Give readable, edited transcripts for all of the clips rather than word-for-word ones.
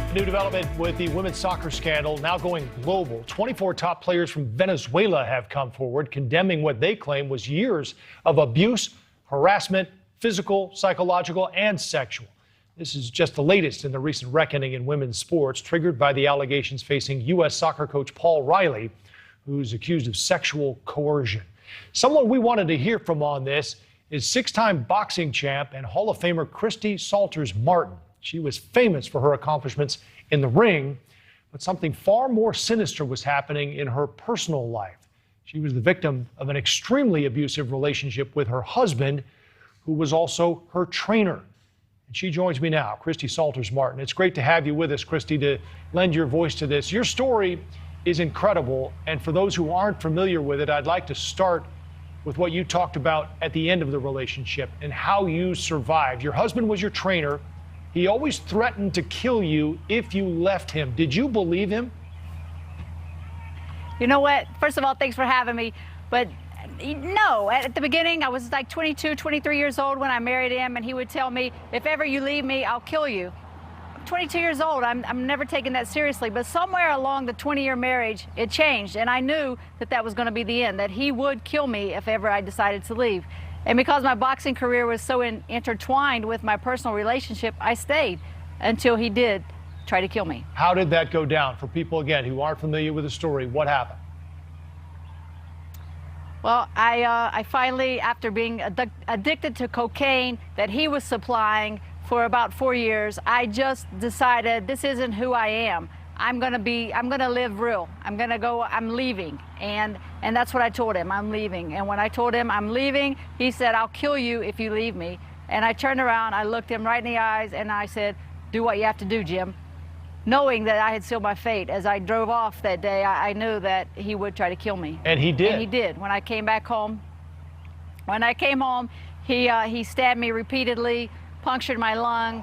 A new development with the women's soccer scandal now going global. 24 top players from Venezuela have come forward condemning what they claim was years of abuse, harassment, physical, psychological, and sexual. This is just the latest in the recent reckoning in women's sports, triggered by the allegations facing U.S. soccer coach Paul Riley, who's accused of sexual coercion. Someone we wanted to hear from on this is six-time boxing champ and Hall of Famer Christy Salters Martin. She was famous for her accomplishments in the ring, but something far more sinister was happening in her personal life. She was the victim of an extremely abusive relationship with her husband, who was also her trainer. And she joins me now, Christy Salters Martin. It's great to have you with us, Christy, to lend your voice to this. Your story is incredible, and for those who aren't familiar with it, I'd like to start with what you talked about at the end of the relationship and how you survived. Your husband was your trainer. He always threatened to kill you if you left him. Did you believe him? You know what? First of all, thanks for having me. But no, at the beginning, I was like 22, 23 years old when I married him, and he would tell me, if ever you leave me, I'll kill you. I'm 22 years old. I'm never taking that seriously. But somewhere along the 20-year marriage, it changed, and I knew that that was going to be the end, that he would kill me if ever I decided to leave. And because my boxing career was so intertwined with my personal relationship, I stayed until he did try to kill me. How did that go down? For people, again, who aren't familiar with the story, what happened? Well, I finally, after being addicted to cocaine that he was supplying for about 4 years, I just decided this isn't who I am. I'm gonna live real. I'm leaving. And that's what I told him, I'm leaving. And when I told him I'm leaving, he said, I'll kill you if you leave me. And I turned around, I looked him right in the eyes, and I said, do what you have to do, Jim. Knowing that I had sealed my fate. As I drove off that day, I knew that he would try to kill me. And he did. And he did. When I came back home, he stabbed me repeatedly, punctured my lung,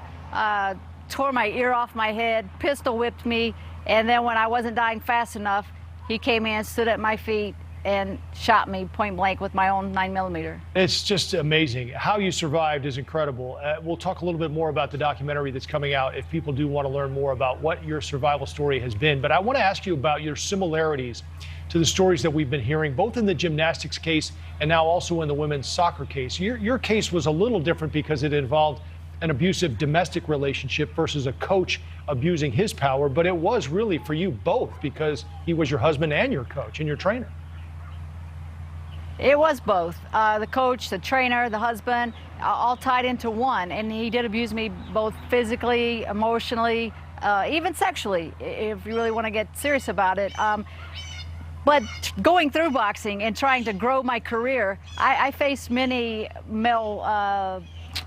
tore my ear off my head, pistol whipped me, and then when I wasn't dying fast enough, he came in, stood at my feet, and shot me point blank with my own 9mm. It's just amazing. How you survived is incredible. We'll talk a little bit more about the documentary that's coming out if people do want to learn more about what your survival story has been. But I want to ask you about your similarities to the stories that we've been hearing, both in the gymnastics case and now also in the women's soccer case. Your case was a little different because it involved an abusive domestic relationship versus a coach abusing his power, but it was really for you both because he was your husband and your coach and your trainer. It was both. The coach, the trainer, the husband, all tied into one, and he did abuse me both physically, emotionally, even sexually, if you really want to get serious about it. But going through boxing and trying to grow my career, I faced many male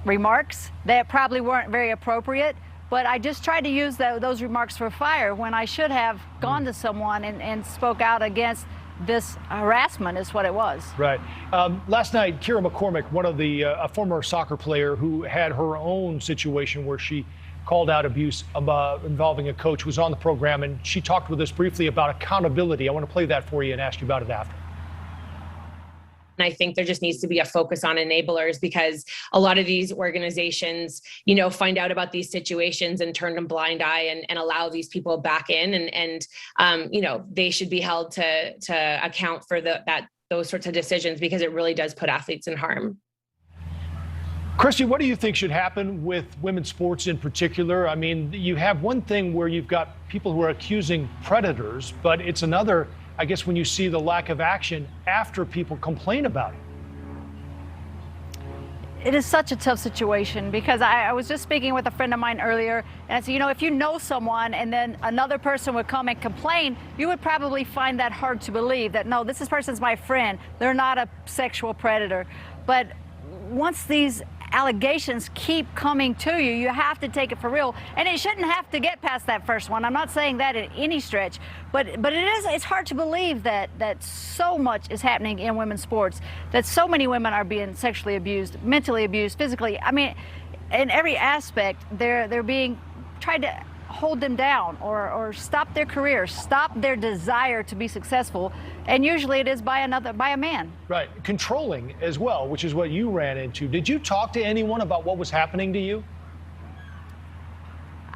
remarks that probably weren't very appropriate, but I just tried to use those remarks for fire when I should have gone to someone and spoke out against this harassment is what it was. Right. Last night, Kira McCormick, one of the a former soccer player who had her own situation where she called out abuse involving a coach, was on the program, and she talked with us briefly about accountability. I want to play that for you and ask you about it after. And I think there just needs to be a focus on enablers, because a lot of these organizations, find out about these situations and turn a blind eye and allow these people back in. And they should be held to account for those sorts of decisions, because it really does put athletes in harm. Christy, what do you think should happen with women's sports in particular? I mean, you have one thing where you've got people who are accusing predators, but it's another, I guess, when you see the lack of action after people complain about it. It is such a tough situation, because I was just speaking with a friend of mine earlier, and I said, if you know someone and then another person would come and complain, you would probably find that hard to believe that, no, this person's my friend. They're not a sexual predator. But once these allegations keep coming to you, you have to take it for real, and it shouldn't have to get past that first one. I'm not saying that in any stretch, but it's hard to believe that so much is happening in women's sports, that so many women are being sexually abused, mentally abused, physically. I mean, in every aspect, they're being tried to hold them down or stop their career, stop their desire to be successful, and usually it is by a man. Right, controlling as well, which is what you ran into. Did you talk to anyone about what was happening to you?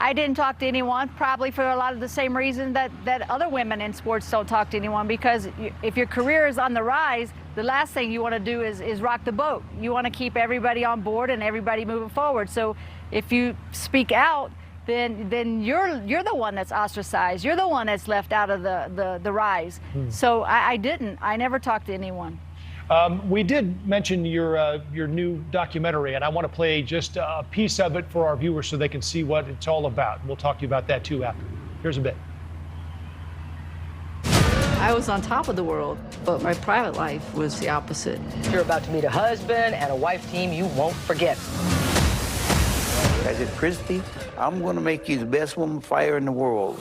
I didn't talk to anyone, probably for a lot of the same reason that other women in sports don't talk to anyone, because if your career is on the rise, the last thing you want to do is rock the boat. You want to keep everybody on board and everybody moving forward. So if you speak out, then you're the one that's ostracized. You're the one that's left out of the rise. So I didn't. I never talked to anyone. We did mention your new documentary, and I want to play just a piece of it for our viewers so they can see what it's all about. We'll talk to you about that too after. Here's a bit. I was on top of the world, but my private life was the opposite. You're about to meet a husband and a wife team you won't forget. I said, Christy, I'm going to make you the best woman fighter in the world.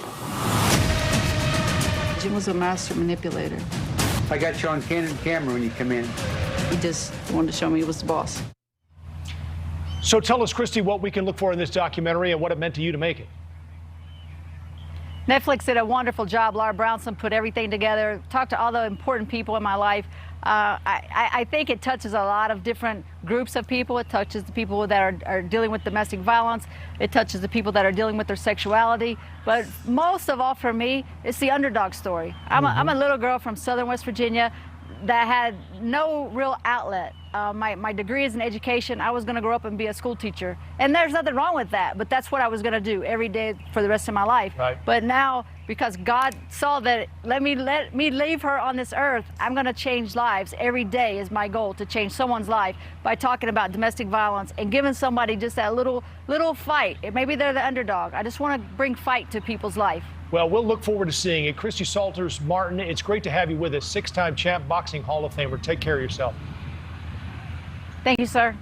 Jim was a master manipulator. I got you on candid camera when you come in. He just wanted to show me he was the boss. So tell us, Christy, what we can look for in this documentary and what it meant to you to make it. Netflix did a wonderful job. Laura Brownson put everything together, talked to all the important people in my life. I think it touches a lot of different groups of people. It touches the people that are dealing with domestic violence. It touches the people that are dealing with their sexuality. But most of all for me, it's the underdog story. I'm a little girl from southern West Virginia that had no real outlet. My degree is in education. I was going to grow up and be a school teacher. And there's nothing wrong with that, but that's what I was going to do every day for the rest of my life. Right. But now, because God saw that, let me leave her on this earth, I'm going to change lives. Every day is my goal, to change someone's life by talking about domestic violence and giving somebody just that little fight. Maybe they're the underdog. I just want to bring fight to people's life. Well, we'll look forward to seeing it. Christy Salters Martin, it's great to have you with us. 6-time champ, boxing Hall of Famer. Take care of yourself. Thank you, sir.